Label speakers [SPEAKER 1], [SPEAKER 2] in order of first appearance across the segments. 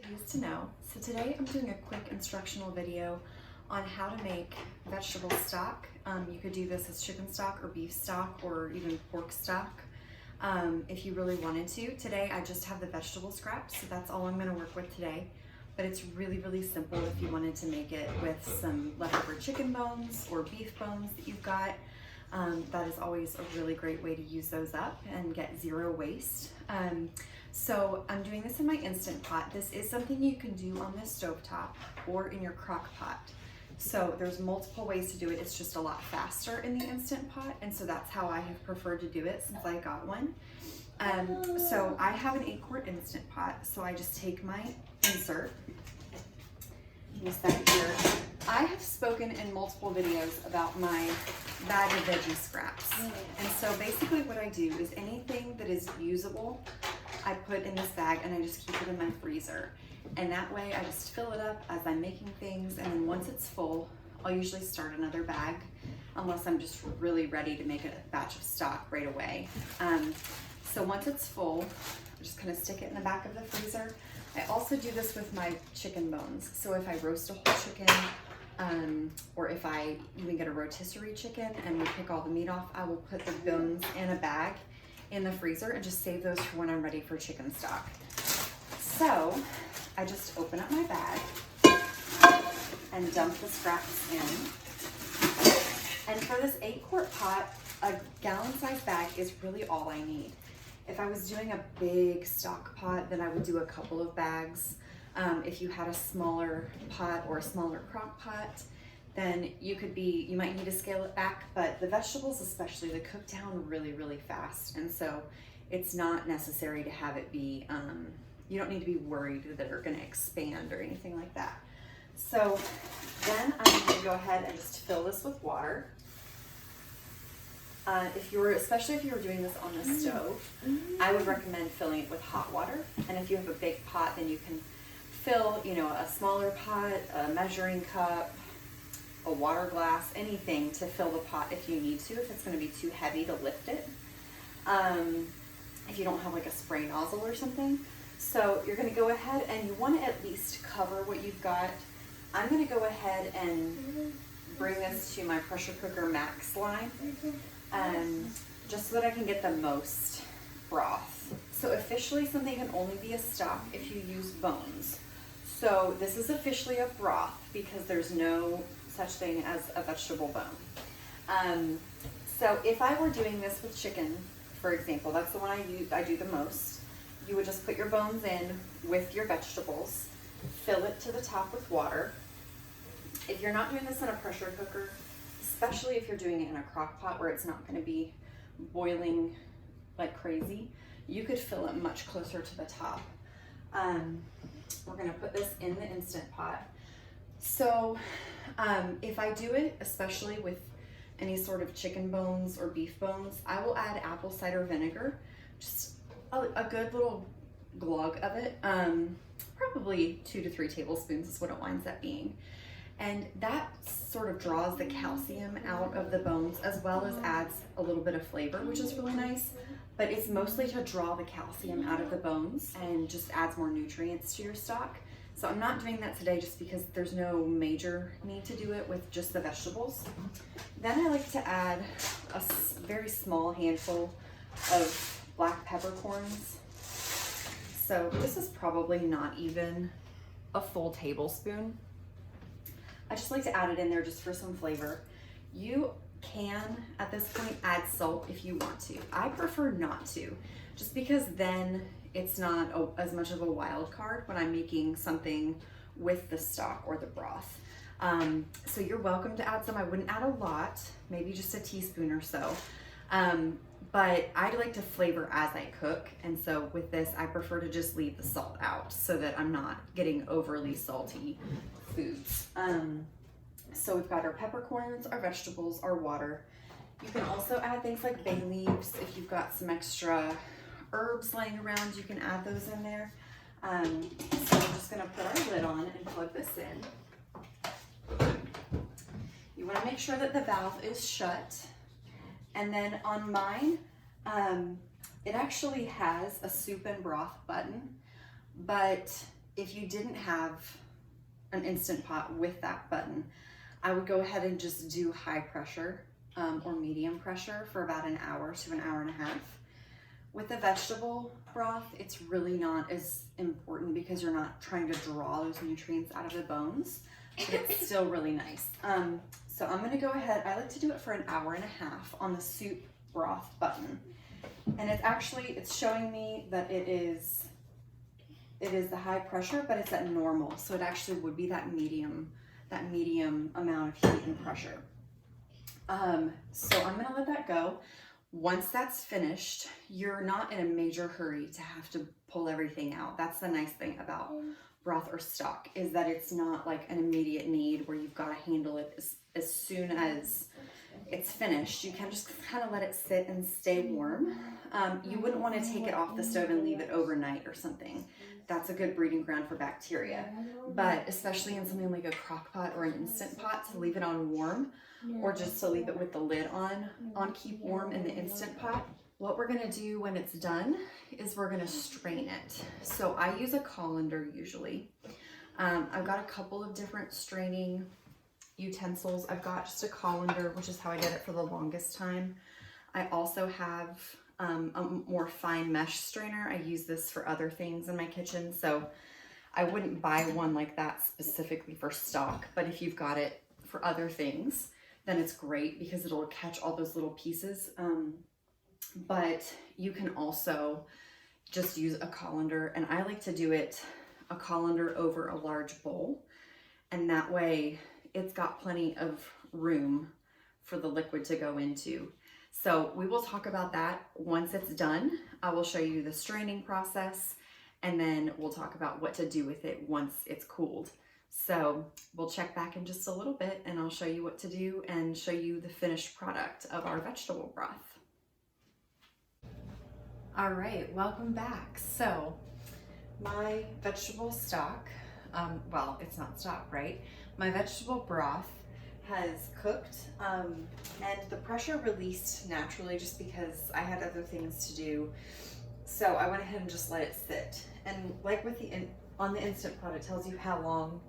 [SPEAKER 1] recipes to know. So today I'm doing a quick instructional video on how to make vegetable stock. You could do this as chicken stock or beef stock or even pork stock if you really wanted to. Today I just have the vegetable scraps, so that's all I'm going to work with today. But it's really, really simple if you wanted to make it with some leftover chicken bones or beef bones that you've got. That is always a really great way to use those up and get zero waste. So I'm doing this in my Instant Pot. This is something you can do on the stovetop or in your crock pot. So there's multiple ways to do it. It's just a lot faster in the Instant Pot, and so that's how I have preferred to do it since I got one. So I have an 8-quart Instant Pot, so I just take my insert, use that here. I have spoken in multiple videos about my bag of veggie scraps. And so basically what I do is anything that is usable, I put in this bag and I just keep it in my freezer. And that way I just fill it up as I'm making things, and then once it's full, I'll usually start another bag unless I'm just really ready to make a batch of stock right away. So once it's full, I just kind of stick it in the back of the freezer. I also do this with my chicken bones. So if I roast a whole chicken, or if I even get a rotisserie chicken and we pick all the meat off, I will put the bones in a bag in the freezer and just save those for when I'm ready for chicken stock. So I just open up my bag and dump the scraps in. And for this 8-quart pot, a gallon-sized bag is really all I need. If I was doing a big stock pot, then I would do a couple of bags. If you had a smaller pot or a smaller crock pot, then you might need to scale it back, but the vegetables especially, they cook down really, really fast. And so it's not necessary to have it be, you don't need to be worried that they're gonna expand or anything like that. So then I'm gonna go ahead and just fill this with water. Especially if you were doing this on the stove, I would recommend filling it with hot water. And if you have a big pot, then you can fill, a smaller pot, a measuring cup, a water glass, anything to fill the pot if you need to, if it's going to be too heavy to lift it. If you don't have like a spray nozzle or something. So you're going to go ahead and you want to at least cover what you've got. I'm going to go ahead and bring this to my pressure cooker max line. Just so that I can get the most broth. So officially something can only be a stock if you use bones. So this is officially a broth because there's no such thing as a vegetable bone. So if I were doing this with chicken, for example, that's the one I do the most. You would just put your bones in with your vegetables, fill it to the top with water. If you're not doing this in a pressure cooker, especially if you're doing it in a crock pot where it's not going to be boiling like crazy, you could fill it much closer to the top. We're going to put this in the Instant Pot. So if I do it, especially with any sort of chicken bones or beef bones, I will add apple cider vinegar, just a good little glug of it, probably 2 to 3 tablespoons is what it winds up being. And that sort of draws the calcium out of the bones as well as adds a little bit of flavor, which is really nice. But it's mostly to draw the calcium out of the bones and just adds more nutrients to your stock. So I'm not doing that today just because there's no major need to do it with just the vegetables. Then I like to add a very small handful of black peppercorns. So this is probably not even a full tablespoon. I just like to add it in there just for some flavor. You can, at this point, add salt if you want to. I prefer not to, just because then it's not as much of a wild card when I'm making something with the stock or the broth. So you're welcome to add some. I wouldn't add a lot, maybe just a teaspoon or so. But I like to flavor as I cook, and so with this, I prefer to just leave the salt out so that I'm not getting overly salty foods. So we've got our peppercorns, our vegetables, our water. You can also add things like bay leaves. If you've got some extra herbs laying around, you can add those in there. So I'm just gonna put our lid on and plug this in. You wanna make sure that the valve is shut. And then on mine, it actually has a soup and broth button, but if you didn't have an Instant Pot with that button, I would go ahead and just do high pressure or medium pressure for about an hour to an hour and a half. With the vegetable broth, it's really not as important because you're not trying to draw those nutrients out of the bones, but it's still really nice. So I'm gonna go ahead, I like to do it for an hour and a half on the soup broth button. And it's showing me that it is the high pressure, but it's at normal. So it actually would be that medium amount of heat and pressure. So I'm gonna let that go. Once that's finished, you're not in a major hurry to have to pull everything out. That's the nice thing about broth or stock, is that it's not like an immediate need where you've got to handle it as soon as it's finished. You can just kind of let it sit and stay warm. You wouldn't want to take it off the stove and leave it overnight or something. That's a good breeding ground for bacteria. But especially in something like a crock pot or an Instant Pot, to leave it on warm, or just to leave it with the lid on keep warm in the Instant Pot. What we're gonna do when it's done is we're gonna strain it. So I use a colander usually. I've got a couple of different straining utensils. I've got just a colander, which is how I did it for the longest time. I also have a more fine mesh strainer. I use this for other things in my kitchen, so I wouldn't buy one like that specifically for stock, but if you've got it for other things, then it's great because it'll catch all those little pieces. But you can also just use a colander, and I like to do it a colander over a large bowl, and that way it's got plenty of room for the liquid to go into. So we will talk about that once it's done. I will show you the straining process, and then we'll talk about what to do with it once it's cooled. So we'll check back in just a little bit, and I'll show you what to do and show you the finished product of our vegetable broth. All right, welcome back. So my vegetable stock, well, it's not stock, right? My vegetable broth has cooked, and the pressure released naturally just because I had other things to do. So I went ahead and just let it sit. And like with on the Instant Pot, it tells you how long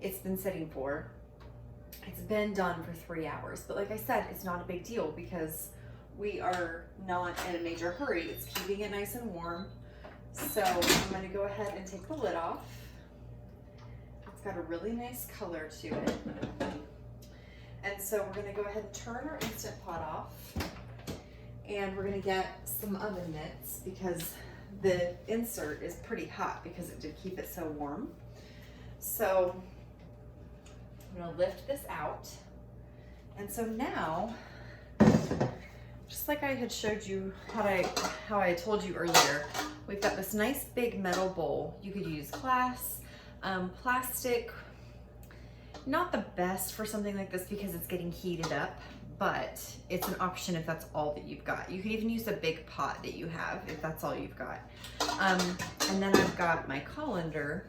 [SPEAKER 1] it's been sitting for. It's been done for 3 hours, but like I said, it's not a big deal because we are not in a major hurry. It's keeping it nice and warm. So I'm gonna go ahead and take the lid off. It's got a really nice color to it. And so we're gonna go ahead and turn our Instant Pot off, and we're gonna get some oven mitts because the insert is pretty hot because it did keep it so warm. So I'm gonna lift this out. And so now, just like I had showed you how I told you earlier, we've got this nice big metal bowl. You could use glass, plastic. Not the best for something like this because it's getting heated up, but it's an option if that's all that you've got. You could even use a big pot that you have if that's all you've got. And then I've got my colander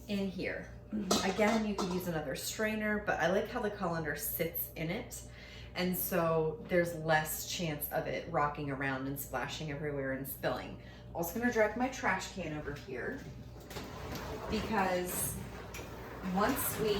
[SPEAKER 1] in here. Again, you could use another strainer, but I like how the colander sits in it. And so there's less chance of it rocking around and splashing everywhere and spilling. I'm also gonna drag my trash can over here because once we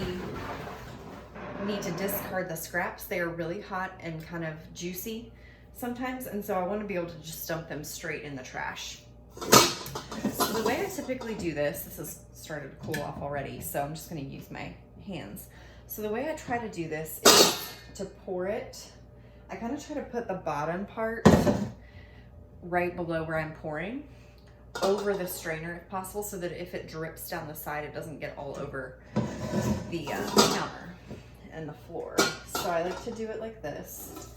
[SPEAKER 1] need to discard the scraps, they are really hot and kind of juicy sometimes, and so I want to be able to just dump them straight in the trash. So the way I typically do this has started to cool off already, so I'm just going to use my hands. So the way I try to do this is to pour it. I kind of try to put the bottom part right below where I'm pouring over the strainer if possible, so that if it drips down the side, it doesn't get all over the counter and the floor. So I like to do it like this,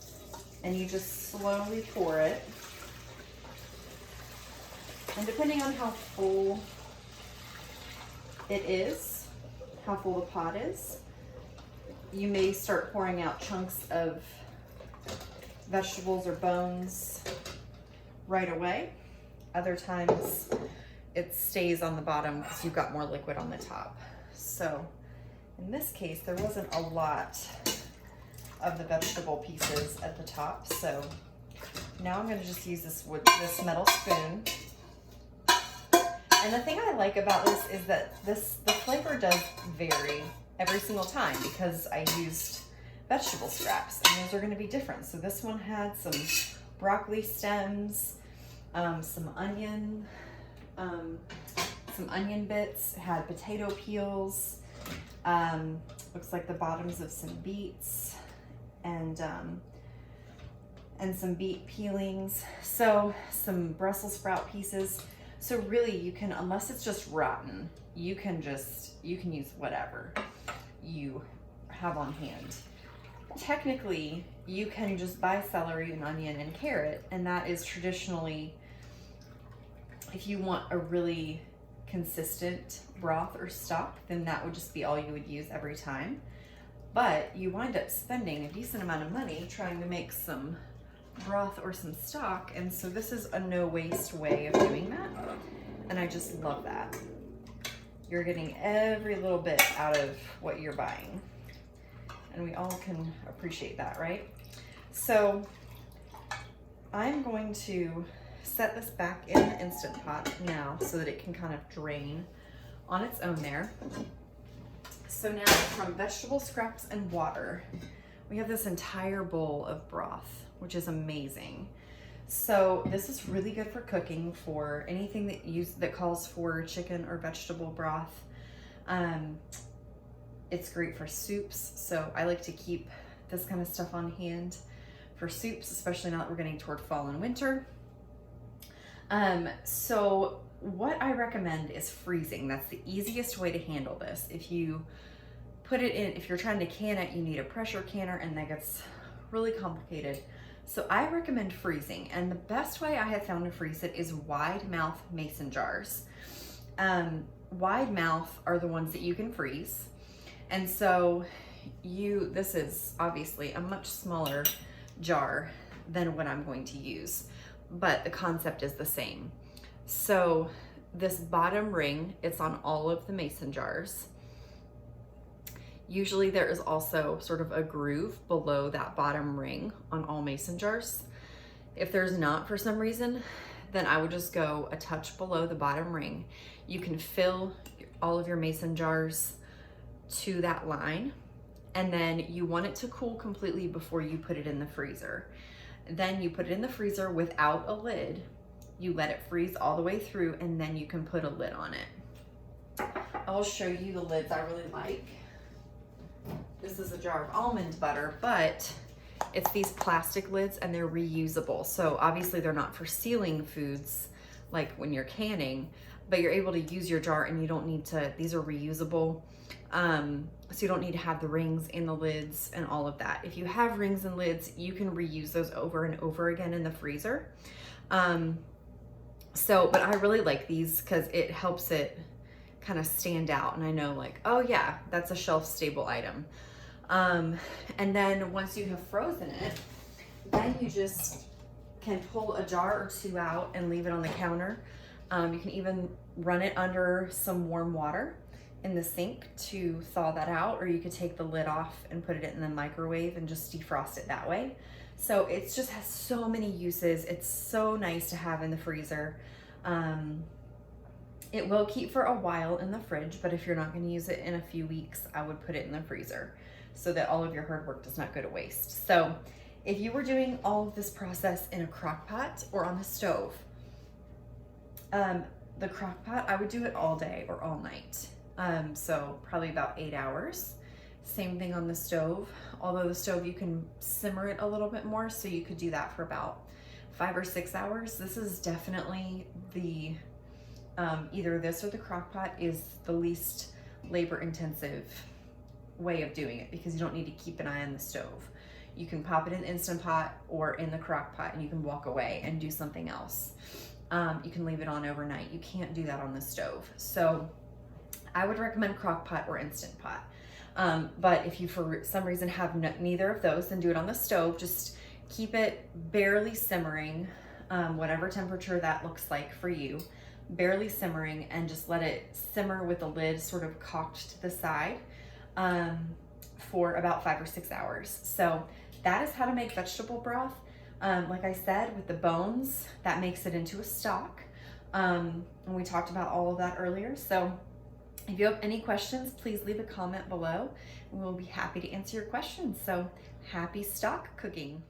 [SPEAKER 1] and you just slowly pour it. And depending on how full it is, how full the pot is, you may start pouring out chunks of vegetables or bones right away. Other times it stays on the bottom because you've got more liquid on the top. So in this case, there wasn't a lot of the vegetable pieces at the top. So now I'm going to just use this metal spoon, And the thing I like about this is that the flavor does vary every single time because I used vegetable scraps and those are going to be different. So this one had some broccoli stems, some onion bits, had potato peels, looks like the bottoms of some beets, and some beet peelings. So some Brussels sprout pieces. So really you can, unless it's just rotten, you can use whatever you have on hand. Technically, you can just buy celery and onion and carrot, and that is traditionally, if you want a really consistent broth or stock, then that would just be all you would use every time. But you wind up spending a decent amount of money trying to make some broth or some stock, and so this is a no waste way of doing that, and I just love that. You're getting every little bit out of what you're buying, and we all can appreciate that, right? So I'm going to set this back in the Instant Pot now so that it can kind of drain on its own there. So now from vegetable scraps and water, we have this entire bowl of broth, which is amazing. So this is really good for cooking, for anything that calls for chicken or vegetable broth. It's great for soups, so I like to keep this kind of stuff on hand for soups, especially now that we're getting toward fall and winter. So what I recommend is freezing. That's the easiest way to handle this. If you put it in, if you're trying to can it, you need a pressure canner, and that gets really complicated. So I recommend freezing, and the best way I have found to freeze it is wide mouth mason jars. Wide mouth are the ones that you can freeze. And so this is obviously a much smaller jar than what I'm going to use, but the concept is the same. So this bottom ring, it's on all of the mason jars. Usually there is also sort of a groove below that bottom ring on all mason jars. If there's not for some reason, then I would just go a touch below the bottom ring. You can fill all of your mason jars to that line, and then you want it to cool completely before you put it in the freezer. Then you put it in the freezer without a lid. You let it freeze all the way through, and then you can put a lid on it. I'll show you the lids I really like. This is a jar of almond butter, but it's these plastic lids and they're reusable. So obviously they're not for sealing foods like when you're canning, but you're able to use your jar and you don't need to, these are reusable. So you don't need to have the rings in the lids and all of that. If you have rings and lids, you can reuse those over and over again in the freezer. But I really like these because it helps it kind of stand out, and I know like, oh yeah, that's a shelf stable item. And then once you have frozen it, then you just can pull a jar or two out and leave it on the counter. You can even run it under some warm water in the sink to thaw that out, or you could take the lid off and put it in the microwave and just defrost it that way. So it just has so many uses. It's so nice to have in the freezer. It will keep for a while in the fridge, but if you're not going to use it in a few weeks, I would put it in the freezer so that all of your hard work does not go to waste. So if you were doing all of this process in a crock pot or on the stove, the crock pot, I would do it all day or all night. So probably about 8 hours. Same thing on the stove, although the stove you can simmer it a little bit more, so you could do that for about 5 or 6 hours. This is definitely the either this or the crock pot is the least labor intensive way of doing it, because you don't need to keep an eye on the stove. You can pop it in the Instant Pot or in the crock pot and you can walk away and do something else. You can leave it on overnight. You can't do that on the stove. So I would recommend crock pot or Instant Pot. But if you for some reason have neither of those, then do it on the stove. Just keep it barely simmering, whatever temperature that looks like for you, barely simmering, and just let it simmer with the lid sort of cocked to the side for about 5 or 6 hours. So that is how to make vegetable broth. Like I said, with the bones, that makes it into a stock. And we talked about all of that earlier. So if you have any questions, please leave a comment below. We'll be happy to answer your questions. So happy stock cooking.